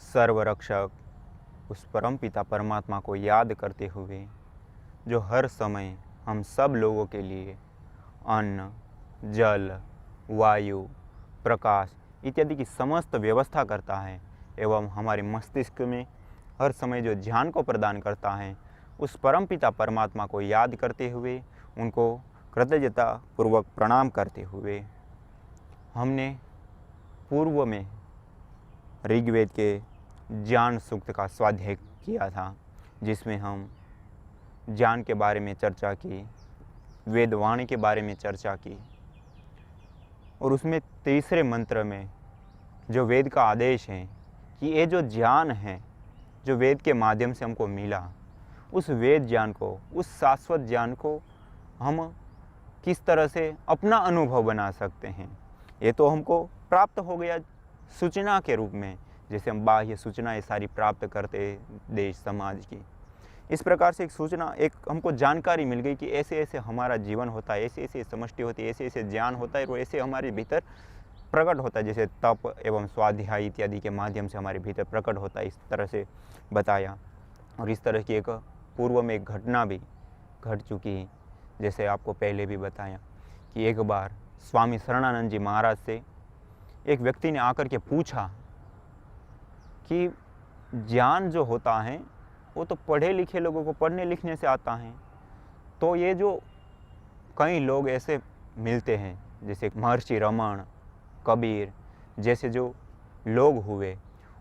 सर्वरक्षक उस परमपिता परमात्मा को याद करते हुए जो हर समय हम सब लोगों के लिए अन्न, जल, वायु, प्रकाश इत्यादि की समस्त व्यवस्था करता है एवं हमारे मस्तिष्क में हर समय जो ध्यान को प्रदान करता है, उस परमपिता परमात्मा को याद करते हुए उनको कृतज्ञता पूर्वक प्रणाम करते हुए हमने पूर्व में ऋग्वेद के ज्ञान सूक्त का स्वाध्याय किया था, जिसमें हम ज्ञान के बारे में चर्चा की, वेदवाणी के बारे में चर्चा की और उसमें तीसरे मंत्र में जो वेद का आदेश है कि ये जो ज्ञान है जो वेद के माध्यम से हमको मिला, उस वेद ज्ञान को, उस शाश्वत ज्ञान को हम किस तरह से अपना अनुभव बना सकते हैं। ये तो हमको प्राप्त हो गया सूचना के रूप में, जैसे हम बाह्य सूचनाएं सारी प्राप्त करते देश समाज की, इस प्रकार से एक सूचना, एक हमको जानकारी मिल गई कि ऐसे ऐसे हमारा जीवन होता है, ऐसे ऐसे समष्टि होती है, ऐसे ऐसे ज्ञान होता है और ऐसे हमारे भीतर प्रकट होता है, जैसे तप एवं स्वाध्याय इत्यादि के माध्यम से हमारे भीतर प्रकट होता है, इस तरह से बताया। और इस तरह की एक पूर्व में एक घटना भी घट चुकी है, जैसे आपको पहले भी बताया कि एक बार स्वामी शरणानंद जी महाराज से एक व्यक्ति ने आकर के पूछा कि ज्ञान जो होता है वो तो पढ़े लिखे लोगों को पढ़ने लिखने से आता है, तो ये जो कई लोग ऐसे मिलते हैं जैसे महर्षि रमण, कबीर जैसे जो लोग हुए,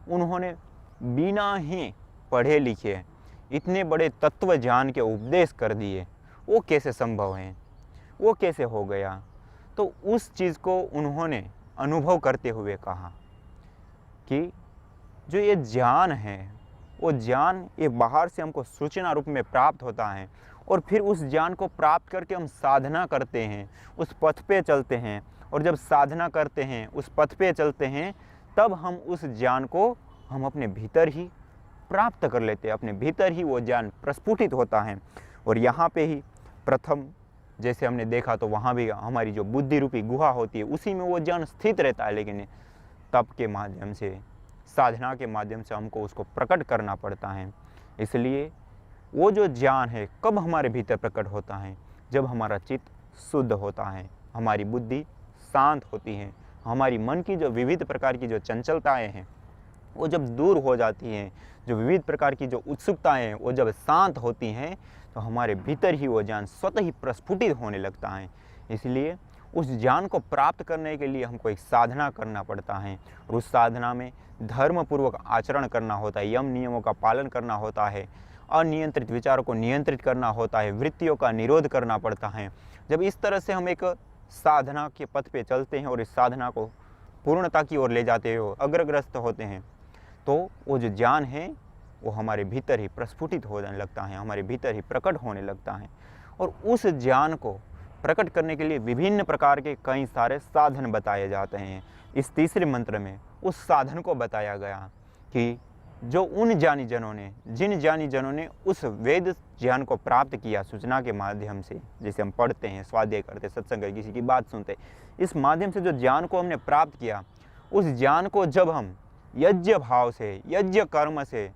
उन्होंने बिना ही पढ़े लिखे इतने बड़े तत्व ज्ञान के उपदेश कर दिए, वो कैसे संभव हैं, वो कैसे हो गया। तो उस चीज़ को उन्होंने अनुभव करते हुए कहा कि जो ये ज्ञान है वो ज्ञान ये बाहर से हमको सूचना रूप में प्राप्त होता है और फिर उस ज्ञान को प्राप्त करके हम साधना करते हैं, उस पथ पे चलते हैं, और जब साधना करते हैं, उस पथ पे चलते हैं, तब हम उस ज्ञान को हम अपने भीतर ही प्राप्त कर लेते हैं, अपने भीतर ही वो ज्ञान प्रस्फुटित होता है। और यहाँ पे ही प्रथम जैसे हमने देखा तो वहाँ भी हमारी जो बुद्धि रूपी गुहा होती है उसी में वो ज्ञान स्थित रहता है, लेकिन तप के माध्यम से, साधना के माध्यम से हमको उसको प्रकट करना पड़ता है। इसलिए वो जो ज्ञान है कब हमारे भीतर प्रकट होता है, जब हमारा चित्त शुद्ध होता है, हमारी बुद्धि शांत होती है, हमारी मन की जो विविध प्रकार की जो चंचलताएं हैं वो जब दूर हो जाती हैं, जो विविध प्रकार की जो उत्सुकताएं हैं वो जब शांत होती हैं, तो हमारे भीतर ही वो ज्ञान स्वतः ही प्रस्फुटित होने लगता है। इसलिए उस ज्ञान को प्राप्त करने के लिए हमको एक साधना करना पड़ता है और उस साधना में धर्मपूर्वक आचरण करना होता है, यम नियमों का पालन करना होता है, अनियंत्रित विचारों को नियंत्रित करना होता है, वृत्तियों का निरोध करना पड़ता है। जब इस तरह से हम एक साधना के पथ पे चलते हैं और इस साधना को पूर्णता की ओर ले जाते हो, अग्रग्रस्त होते हैं, तो वो जो ज्ञान है वो हमारे भीतर ही प्रस्फुटित होने लगता है, हमारे भीतर ही प्रकट होने लगता है। और उस ज्ञान को प्रकट करने के लिए विभिन्न प्रकार के कई सारे साधन बताए जाते हैं। इस तीसरे मंत्र में उस साधन को बताया गया कि जो उन ज्ञानी जनों ने, जिन ज्ञानी जनों ने उस वेद ज्ञान को प्राप्त किया सूचना के माध्यम से, जैसे हम पढ़ते हैं, स्वाध्याय करते, सत्संग, किसी की बात सुनते, इस माध्यम से जो ज्ञान को हमने प्राप्त किया, उस ज्ञान को जब हम यज्ञ भाव से, यज्ञ कर्म से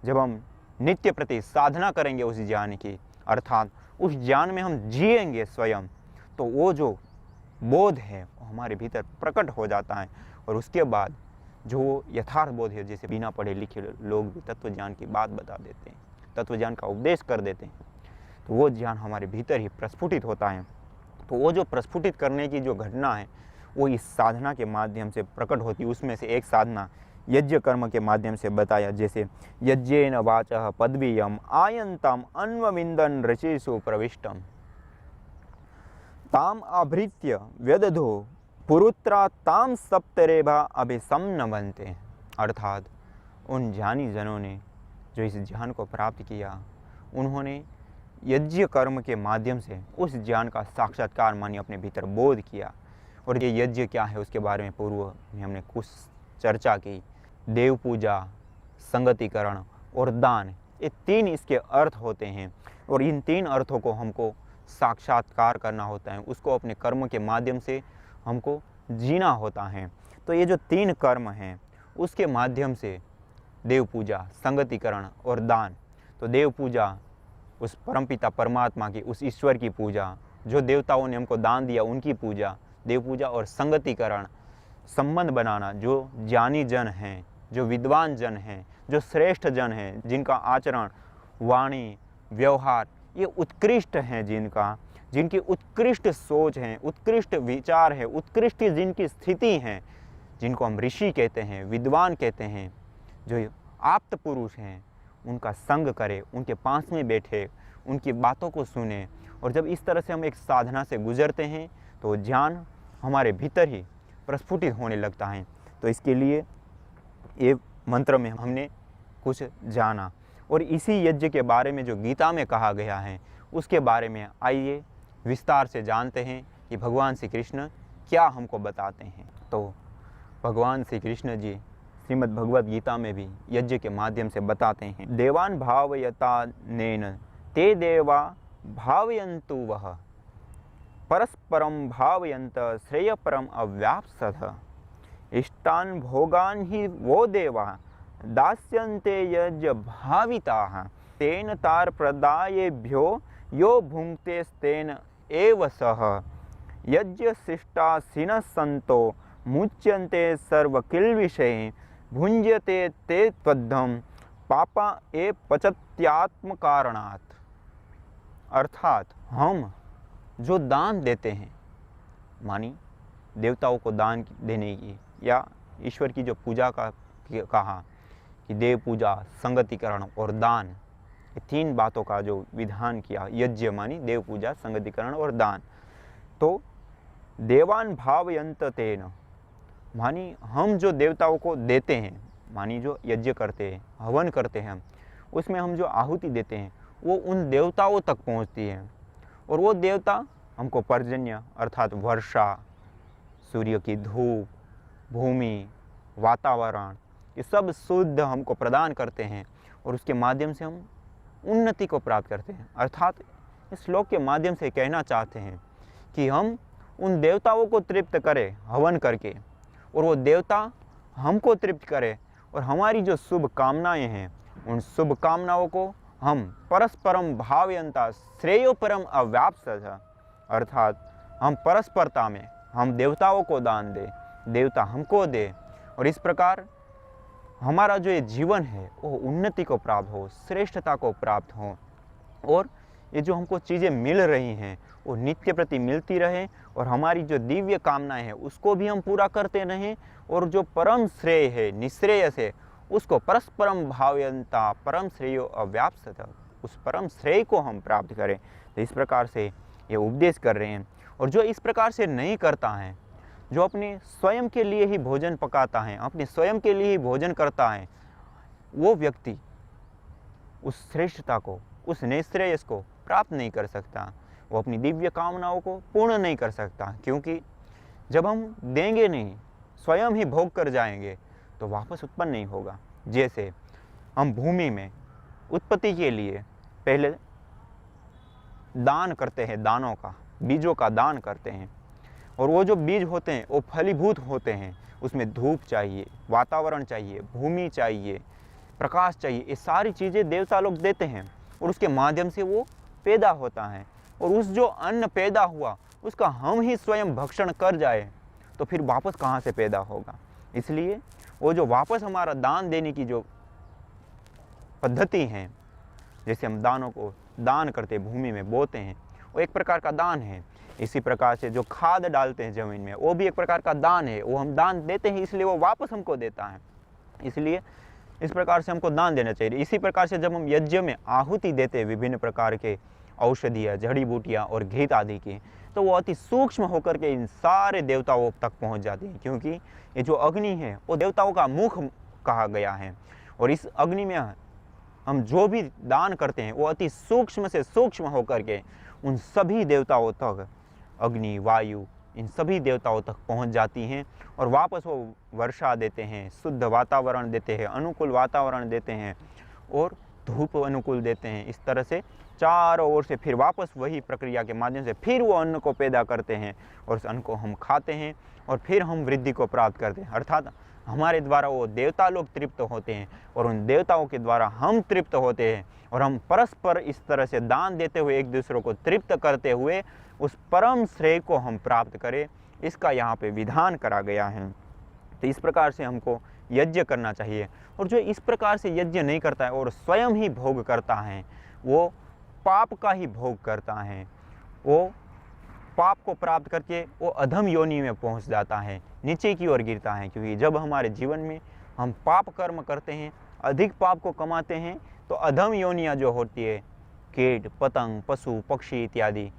जब हम नित्य प्रति साधना करेंगे उस ज्ञान की, अर्थात उस ज्ञान में हम जिएंगे स्वयं, तो वो जो बोध है वो हमारे भीतर प्रकट हो जाता है। और उसके बाद जो यथार्थ बोध है, जैसे बिना पढ़े लिखे लोग भी तत्व ज्ञान की बात बता देते हैं, तत्व ज्ञान का उपदेश कर देते हैं, तो वो ज्ञान हमारे भीतर ही प्रस्फुटित होता है। तो वो जो प्रस्फुटित करने की जो घटना है वो इस साधना के माध्यम से प्रकट होती है। उसमें से एक साधना यज्ञ कर्म के माध्यम से बताया, जैसे यज्ञेन वाचः पदवीयम आयंतम अन्वविंदन ऋषिषु प्रविष्टम ताम आभृत्य व्यदधो पुरुत्रा ताम सप्तरेभा अभिसंनवन्ते। अर्थात उन ज्ञानी जनों ने जो इस ज्ञान को प्राप्त किया, उन्होंने यज्ञ कर्म के माध्यम से उस ज्ञान का साक्षात्कार मानिए अपने भीतर बोध किया। और ये यज्ञ क्या है उसके बारे में पूर्व में हमने कुछ चर्चा की। देव पूजा, संगतिकरण और दान, ये तीन इसके अर्थ होते हैं और इन तीन अर्थों को हमको साक्षात्कार करना होता है, उसको अपने कर्म के माध्यम से हमको जीना होता है। तो ये जो तीन कर्म हैं उसके माध्यम से देव पूजा, संगतिकरण और दान। तो देव पूजा उस परमपिता परमात्मा की, उस ईश्वर की पूजा, जो देवताओं ने हमको दान दिया उनकी पूजा, देव पूजा। और संगतिकरण, संबंध बनाना, जो ज्ञानी जन हैं, जो विद्वान जन हैं, जो श्रेष्ठ जन हैं, जिनका आचरण, वाणी, व्यवहार ये उत्कृष्ट हैं, जिनकी उत्कृष्ट सोच हैं, उत्कृष्ट विचार है, उत्कृष्ट जिनकी स्थिति हैं, जिनको हम ऋषि कहते हैं, विद्वान कहते हैं, जो आप्त पुरुष हैं, उनका संग करें, उनके पास में बैठे, उनकी बातों को सुने। और जब इस तरह से हम एक साधना से गुजरते हैं तो ज्ञान हमारे भीतर ही प्रस्फुटित होने लगता है। तो इसके लिए ये मंत्र में हमने कुछ जाना, और इसी यज्ञ के बारे में जो गीता में कहा गया है उसके बारे में आइए विस्तार से जानते हैं कि भगवान श्री कृष्ण क्या हमको बताते हैं। तो भगवान श्री कृष्ण जी श्रीमद् भगवद गीता में भी यज्ञ के माध्यम से बताते हैं, देवान भावयता नेन ते देवा भावयन्तु वह परस्परम भावयन्त श्रेयपरम अव्याप्सथ इष्टान भोगान ही वो देवा दास्यन्ते यज्ञ भाविताः तेन तार प्रदायेभ्यो यो भुंक्ते तेन एव सह यज्ञ शिष्टासीनः सन्तो मुच्यन्ते सर्वकिल्बिषैः भुंज्यते ते त्वद्धं पापा ए पचत्यात्म कारणात्। अर्थात हम जो दान देते हैं, मानी देवताओं को दान देने की, या ईश्वर की जो पूजा का कहा कि देव पूजा, संगतिकरण और दान, ये तीन बातों का जो विधान किया, यज्ञ मानी देव पूजा, संगतिकरण और दान। तो देवान भावयंत तेन, मानी हम जो देवताओं को देते हैं, मानी जो यज्ञ करते हैं, हवन करते हैं, उसमें हम जो आहुति देते हैं वो उन देवताओं तक पहुंचती है, और वो देवता हमको पर्जन्य अर्थात वर्षा, सूर्य की धूप, भूमि, वातावरण, ये सब शुद्ध हमको प्रदान करते हैं, और उसके माध्यम से हम उन्नति को प्राप्त करते हैं। अर्थात इस श्लोक के माध्यम से कहना चाहते हैं कि हम उन देवताओं को तृप्त करें हवन करके, और वो देवता हमको तृप्त करे, और हमारी जो शुभ कामनाएं हैं उन शुभ कामनाओं को हम परस्परम भावयंता श्रेयोपरम अव्याप्सथ, अर्थात हम परस्परता में हम देवताओं को दान दें, देवता हमको दे, और इस प्रकार हमारा जो ये जीवन है वो उन्नति को प्राप्त हो, श्रेष्ठता को प्राप्त हो, और ये जो हमको चीज़ें मिल रही हैं वो नित्य प्रति मिलती रहे, और हमारी जो दिव्य कामनाएं हैं उसको भी हम पूरा करते रहें, और जो परम श्रेय है, निश्रेयस है, उसको परस्परम भावयंता परम श्रेयो अव्याप्सथ, उस परम श्रेय को हम प्राप्त करें। तो इस प्रकार से ये उपदेश कर रहे हैं। और जो इस प्रकार से नहीं करता है, जो अपने स्वयं के लिए ही भोजन पकाता है, अपने स्वयं के लिए ही भोजन करता है, वो व्यक्ति उस श्रेष्ठता को, उस निश्रेयस को प्राप्त नहीं कर सकता, वो अपनी दिव्य कामनाओं को पूर्ण नहीं कर सकता। क्योंकि जब हम देंगे नहीं, स्वयं ही भोग कर जाएंगे, तो वापस उत्पन्न नहीं होगा। जैसे हम भूमि में उत्पत्ति के लिए पहले दान करते हैं, दानों का, बीजों का दान करते हैं, और वो जो बीज होते हैं वो फलीभूत होते हैं, उसमें धूप चाहिए, वातावरण चाहिए, भूमि चाहिए, प्रकाश चाहिए, ये सारी चीज़ें देवता लोग देते हैं, और उसके माध्यम से वो पैदा होता है। और उस जो अन्न पैदा हुआ उसका हम ही स्वयं भक्षण कर जाए तो फिर वापस कहाँ से पैदा होगा। इसलिए वो जो वापस हमारा दान देने की जो पद्धति है, जैसे हम दानों को दान करते, भूमि में बोते हैं, वो एक प्रकार का दान है। इसी प्रकार से जो खाद डालते हैं ज़मीन में, वो भी एक प्रकार का दान है, वो हम दान देते हैं इसलिए वो वापस हमको देता है। इसलिए इस प्रकार से हमको दान देना चाहिए। इसी प्रकार से जब हम यज्ञ में आहुति देते हैं विभिन्न प्रकार के औषधियाँ, जड़ी बूटियाँ और घृत आदि की, तो वो अति सूक्ष्म होकर के इन सारे देवताओं तक पहुँच जाती है। क्योंकि ये जो अग्नि है वो देवताओं का मुख कहा गया है, और इस अग्नि में हम जो भी दान करते हैं वो अति सूक्ष्म से सूक्ष्म होकर के उन सभी देवताओं तक, अग्नि, वायु, इन सभी देवताओं तक पहुंच जाती हैं, और वापस वो वर्षा देते हैं, शुद्ध वातावरण देते हैं, अनुकूल वातावरण देते हैं, और धूप अनुकूल देते हैं। इस तरह से चारों ओर से फिर वापस वही प्रक्रिया के माध्यम से फिर वो अन्न को पैदा करते हैं, और उस अन्न को हम खाते हैं, और फिर हम वृद्धि को प्राप्त करते हैं। अर्थात हमारे द्वारा वो देवता लोग तृप्त होते हैं और उन देवताओं के द्वारा हम तृप्त होते हैं, और हम परस्पर इस तरह से दान देते हुए एक दूसरे को तृप्त करते हुए उस परम श्रेय को हम प्राप्त करें, इसका यहाँ पे विधान करा गया है। तो इस प्रकार से हमको यज्ञ करना चाहिए। और जो इस प्रकार से यज्ञ नहीं करता है और स्वयं ही भोग करता है, वो पाप का ही भोग करता है, वो पाप को प्राप्त करके वो अधम योनि में पहुंच जाता है, नीचे की ओर गिरता है। क्योंकि जब हमारे जीवन में हम पाप कर्म करते हैं, अधिक पाप को कमाते हैं, तो अधम योनियाँ जो होती है, कीट पतंग पशु पक्षी इत्यादि,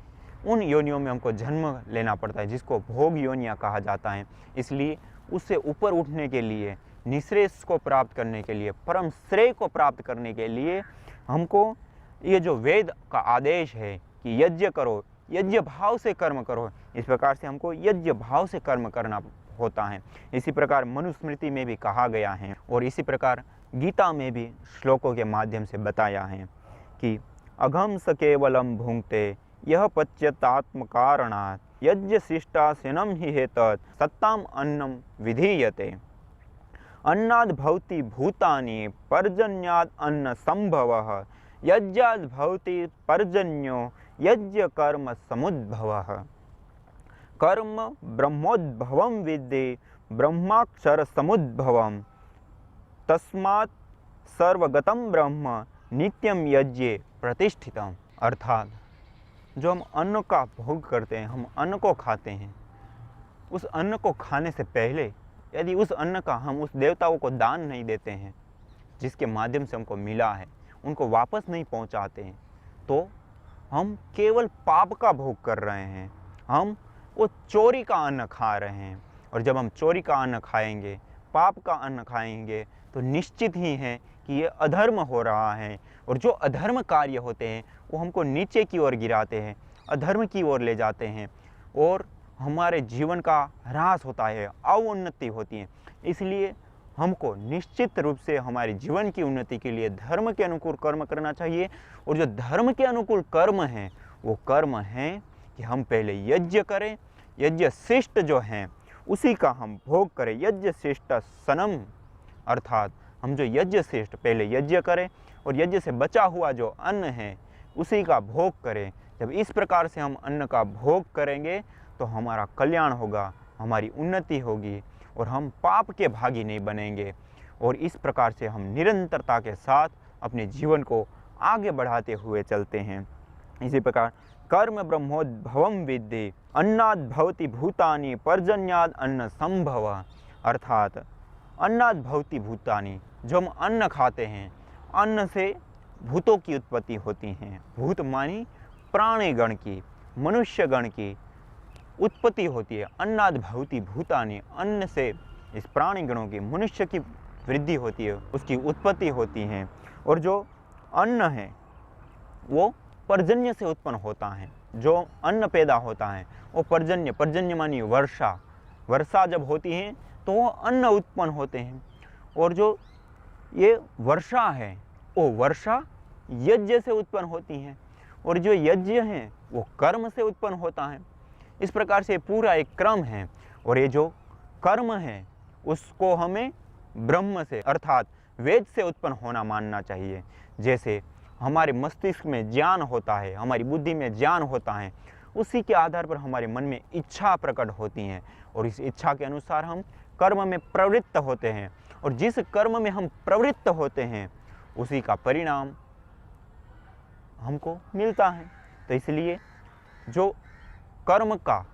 उन योनियों में हमको जन्म लेना पड़ता है, जिसको भोग योनियाँ कहा जाता है। इसलिए उससे ऊपर उठने के लिए, निःश्रेयस को प्राप्त करने के लिए, परम श्रेय को प्राप्त करने के लिए हमको ये जो वेद का आदेश है कि यज्ञ करो, यज्ञ भाव से कर्म करो, इस प्रकार से हमको यज्ञ भाव से कर्म करना होता है। इसी प्रकार मनुस्मृति में भी कहा गया है और इसी प्रकार गीता में भी श्लोकों के माध्यम से बताया है कि अघम स केवलम भुंक्ते यह पच्यतात्म कारणात् यज्ञ शिष्टासीनम ही हेतत् सत्ताम अन्नम विधीयते। अन्नाद् भवति भूतानि पर्जन्याद् अन्न संभवः यज्ञाद् भवति पर्जन्यो यज्ञ कर्म समुद्भवः। कर्म ब्रह्मोद्भवं विद्धि ब्रह्माक्षर समुद्भवम् तस्मात् सर्वगतं ब्रह्म नित्यम यज्ञे प्रतिष्ठितम्। अर्थात जो हम अन्न का भोग करते हैं, हम अन्न को खाते हैं, उस अन्न को खाने से पहले यदि उस अन्न का हम उस देवताओं को दान नहीं देते हैं, जिसके माध्यम से हमको मिला है, उनको वापस नहीं पहुंचाते हैं, तो हम केवल पाप का भोग कर रहे हैं, हम वो चोरी का अन्न खा रहे हैं। और जब हम चोरी का अन्न खाएंगे, पाप का अन्न खाएंगे, तो निश्चित ही है कि ये अधर्म हो रहा है, और जो अधर्म कार्य होते हैं वो हमको नीचे की ओर गिराते हैं, अधर्म की ओर ले जाते हैं, और हमारे जीवन का ह्रास होता है, अवोन्नति होती है। इसलिए हमको निश्चित रूप से हमारे जीवन की उन्नति के लिए धर्म के अनुकूल कर्म करना चाहिए। और जो धर्म के अनुकूल कर्म हैं, वो कर्म हैं कि हम पहले यज्ञ करें, यज्ञ शिष्ट जो हैं उसी का हम भोग करें। यज्ञ शिष्ट सनम, अर्थात हम जो यज्ञ श्रेष्ठ पहले यज्ञ करें और यज्ञ से बचा हुआ जो अन्न है उसी का भोग करें। जब इस प्रकार से हम अन्न का भोग करेंगे तो हमारा कल्याण होगा, हमारी उन्नति होगी और हम पाप के भागी नहीं बनेंगे। और इस प्रकार से हम निरंतरता के साथ अपने जीवन को आगे बढ़ाते हुए चलते हैं। इसी प्रकार कर्म ब्रह्मोद्भवम विद्धि अन्नाद् भवति भूतानि पर्जन्याद् अन्न संभव, अर्थात अन्नाद् भवति भूतानि, जो हम अन्न खाते हैं, अन्न से भूतों की उत्पत्ति होती हैं। भूत मानी प्राणी गण की, मनुष्य गण की उत्पत्ति होती है। अन्नाद् भवति भूतानि, अन्न से इस प्राणी गणों की, मनुष्य की वृद्धि होती है, उसकी उत्पत्ति होती है। और जो अन्न है वो पर्जन्य से उत्पन्न होता है। जो अन्न पैदा होता है वो पर्जन्य, पर्जन्य मानी वर्षा, वर्षा जब होती है तो वो अन्न उत्पन्न होते हैं। और जो ये वर्षा है वो वर्षा यज्ञ से उत्पन्न होती है, और जो यज्ञ है वो कर्म से उत्पन्न होता है। इस प्रकार से पूरा एक क्रम है। और ये जो कर्म है उसको हमें ब्रह्म से अर्थात वेद से उत्पन्न होना मानना चाहिए। जैसे हमारे मस्तिष्क में ज्ञान होता है, हमारी बुद्धि में ज्ञान होता है, उसी के आधार पर हमारे मन में इच्छा प्रकट होती हैं और इस इच्छा के अनुसार हम कर्म में प्रवृत्त होते हैं। और जिस कर्म में हम प्रवृत्त होते हैं उसी का परिणाम हमको मिलता है। तो इसलिए जो कर्म का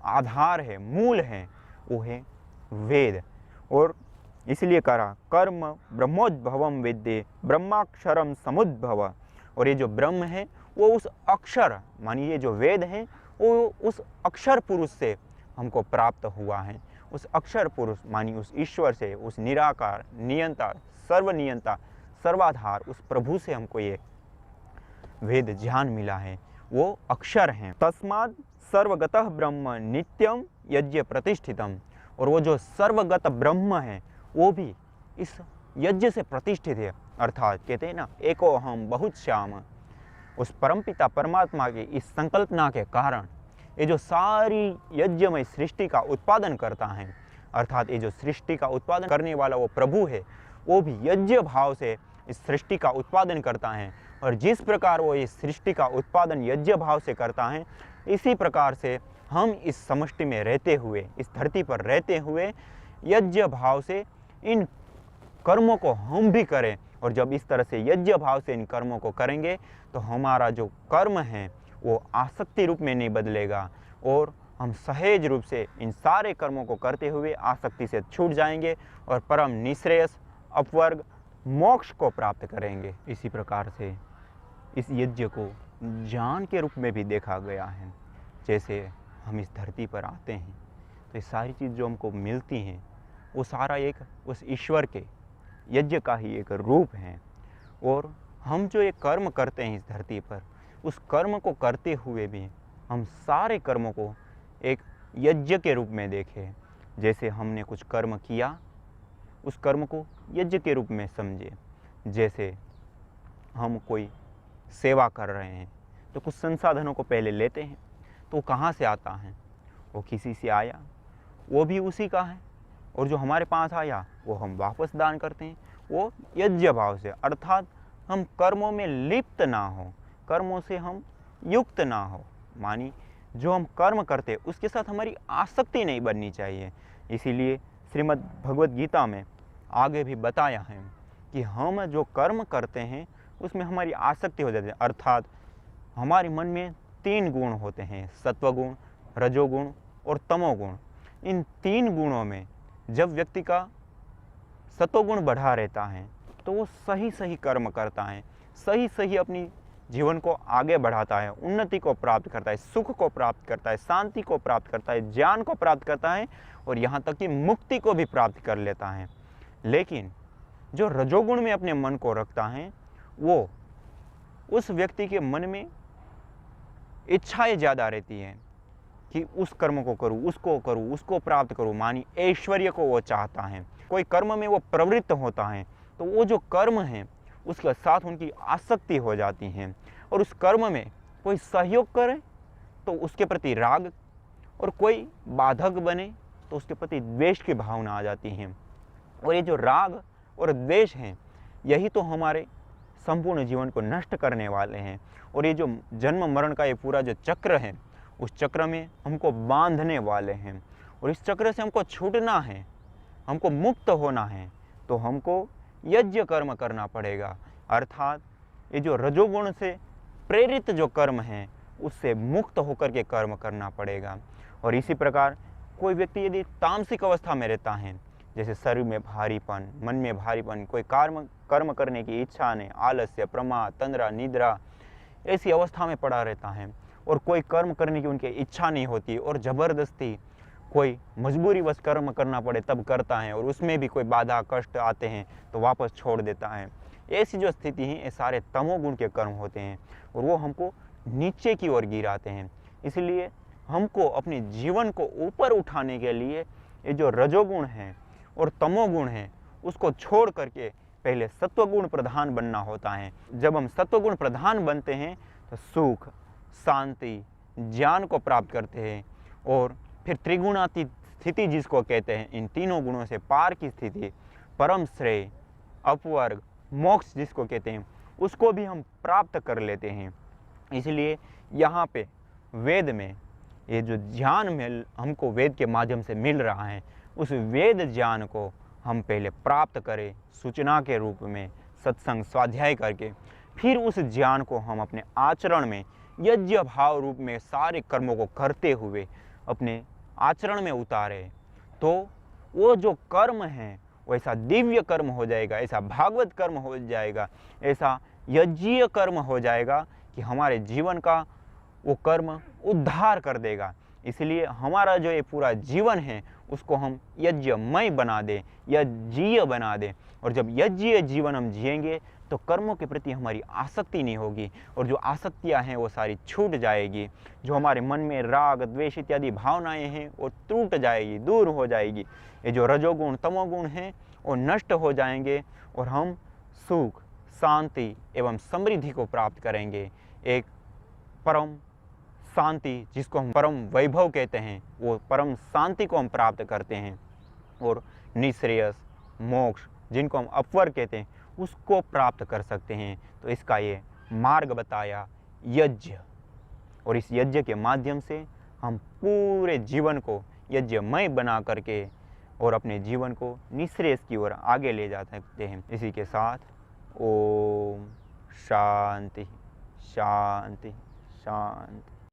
आधार है, मूल है, वो है वेद। और इसलिए करा कर्म ब्रह्मोद्भवम विद्धि ब्रह्माक्षरम समुद्भव। और ये जो ब्रह्म है वो उस अक्षर मानिए जो वेद है वो उस अक्षर पुरुष से हमको प्राप्त हुआ है। उस अक्षर पुरुष मानी उस ईश्वर से, उस निराकार नियंता सर्वनियंता सर्वाधार उस प्रभु से हमको ये वेद ज्ञान मिला है, वो अक्षर हैं। तस्मात् सर्वगतः ब्रह्म नित्यम यज्ञ प्रतिष्ठितम। और वो जो सर्वगत ब्रह्म है वो भी इस यज्ञ से प्रतिष्ठित है। अर्थात कहते हैं ना, एको हम बहुत श्याम, उस परमपिता परमात्मा की इस संकल्पना के कारण ये जो सारी यज्ञमय सृष्टि का उत्पादन करता है, अर्थात ये जो सृष्टि का उत्पादन करने वाला वो प्रभु है, वो भी यज्ञ भाव से इस सृष्टि का उत्पादन करता है। और जिस प्रकार वो इस सृष्टि का उत्पादन यज्ञ भाव से करता है, इसी प्रकार से हम इस समष्टि में रहते हुए, इस धरती पर रहते हुए यज्ञ भाव से इन कर्मों को हम भी करें। और जब इस तरह से यज्ञ भाव से इन कर्मों को करेंगे तो हमारा जो कर्म है वो आसक्ति रूप में नहीं बदलेगा और हम सहज रूप से इन सारे कर्मों को करते हुए आसक्ति से छूट जाएंगे और परम निश्रेयस अपवर्ग मोक्ष को प्राप्त करेंगे। इसी प्रकार से इस यज्ञ को ज्ञान के रूप में भी देखा गया है। जैसे हम इस धरती पर आते हैं तो ये सारी चीज़ जो हमको मिलती हैं वो सारा एक उस ईश्वर के यज्ञ का ही एक रूप है। और हम जो ये कर्म करते हैं इस धरती पर, उस कर्म को करते हुए भी हम सारे कर्मों को एक यज्ञ के रूप में देखें। जैसे हमने कुछ कर्म किया, उस कर्म को यज्ञ के रूप में समझे। जैसे हम कोई सेवा कर रहे हैं तो कुछ संसाधनों को पहले लेते हैं, तो वो कहाँ से आता है? वो किसी से आया, वो भी उसी का है, और जो हमारे पास आया वो हम वापस दान करते हैं, वो यज्ञ भाव से। अर्थात हम कर्मों में लिप्त ना हो, कर्मों से हम युक्त ना हो, मानी जो हम कर्म करते उसके साथ हमारी आसक्ति नहीं बननी चाहिए। इसीलिए श्रीमद् भगवद गीता में आगे भी बताया है कि हम जो कर्म करते हैं उसमें हमारी आसक्ति हो जाती है। अर्थात हमारे मन में 3 गुण होते हैं, सत्वगुण, रजोगुण और तमोगुण। इन 3 गुणों में जब व्यक्ति का सत्वगुण बढ़ा रहता है तो वो सही सही कर्म करता है, सही सही अपनी जीवन को आगे बढ़ाता है, उन्नति को प्राप्त करता है, सुख को प्राप्त करता है, शांति को प्राप्त करता है, ज्ञान को प्राप्त करता है और यहाँ तक कि मुक्ति को भी प्राप्त कर लेता है। लेकिन जो रजोगुण में अपने मन को रखता है, वो उस व्यक्ति के मन में इच्छाएं ज़्यादा रहती हैं कि उस कर्म को करूँ, उसको करूँ, उसको प्राप्त करूँ, मानी ऐश्वर्य को वो चाहता है। कोई कर्म में वो प्रवृत्त होता है तो वो जो कर्म है उसके साथ उनकी आसक्ति हो जाती है, और उस कर्म में कोई सहयोग करे तो उसके प्रति राग, और कोई बाधक बने तो उसके प्रति द्वेष की भावना आ जाती है। और ये जो राग और द्वेष हैं, यही तो हमारे संपूर्ण जीवन को नष्ट करने वाले हैं। और ये जो जन्म मरण का ये पूरा जो चक्र है, उस चक्र में हमको बांधने वाले हैं, और इस चक्र से हमको छूटना है, हमको मुक्त होना है, तो हमको यज्ञ कर्म करना पड़ेगा। अर्थात ये जो रजोगुण से प्रेरित जो कर्म हैं उससे मुक्त होकर के कर्म करना पड़ेगा। और इसी प्रकार कोई व्यक्ति यदि तामसिक अवस्था में रहता है, जैसे शरीर में भारीपन, मन में भारीपन, कोई कर्म करने की इच्छा नहीं, आलस्य, प्रमाद, तंद्रा, निद्रा, ऐसी अवस्था में पड़ा रहता है, और कोई कर्म करने की उनकी इच्छा नहीं होती और ज़बरदस्ती कोई मजबूरीवश कर्म करना पड़े तब करता है, और उसमें भी कोई बाधा कष्ट आते हैं तो वापस छोड़ देता है। ऐसी जो स्थिति है ये सारे तमोगुण के कर्म होते हैं और वो हमको नीचे की ओर गिराते हैं। इसलिए हमको अपने जीवन को ऊपर उठाने के लिए ये जो रजोगुण है और तमोगुण है उसको छोड़ करके पहले सत्वगुण प्रधान बनना होता है। जब हम सत्वगुण प्रधान बनते हैं तो सुख, शांति, ज्ञान को प्राप्त करते हैं, और फिर त्रिगुणातीत स्थिति जिसको कहते हैं, इन तीनों गुणों से पार की स्थिति, परम श्रेय, अपवर्ग, मोक्ष जिसको कहते हैं, उसको भी हम प्राप्त कर लेते हैं। इसलिए यहाँ पे वेद में ये जो ज्ञान मिल हमको वेद के माध्यम से मिल रहा है, उस वेद ज्ञान को हम पहले प्राप्त करें सूचना के रूप में, सत्संग स्वाध्याय करके, फिर उस ज्ञान को हम अपने आचरण में यज्ञ भाव रूप में सारे कर्मों को करते हुए अपने आचरण में उतारे, तो वो जो कर्म है वो ऐसा दिव्य कर्म हो जाएगा, ऐसा भागवत कर्म हो जाएगा, ऐसा यज्ञीय कर्म हो जाएगा कि हमारे जीवन का वो कर्म उद्धार कर देगा। इसलिए हमारा जो ये पूरा जीवन है उसको हम यज्ञमय बना दें, यज्ञीय बना दें। और जब यज्ञीय जीवन हम जिएंगे तो कर्मों के प्रति हमारी आसक्ति नहीं होगी, और जो आसक्तियां हैं वो सारी छूट जाएगी। जो हमारे मन में राग, द्वेष इत्यादि भावनाएं हैं वो टूट जाएगी, दूर हो जाएगी। ये जो रजोगुण, तमोगुण हैं वो नष्ट हो जाएंगे और हम सुख, शांति एवं समृद्धि को प्राप्त करेंगे। एक परम शांति जिसको हम परम वैभव कहते हैं, वो परम शांति को हम प्राप्त करते हैं। और निःश्रेयस मोक्ष जिनको हम अपवर्ग कहते हैं उसको प्राप्त कर सकते हैं। तो इसका ये मार्ग बताया यज्ञ, और इस यज्ञ के माध्यम से हम पूरे जीवन को यज्ञमय बना करके और अपने जीवन को निःश्रेयस की ओर आगे ले जा सकते हैं। इसी के साथ ओम शांति शांति शांति।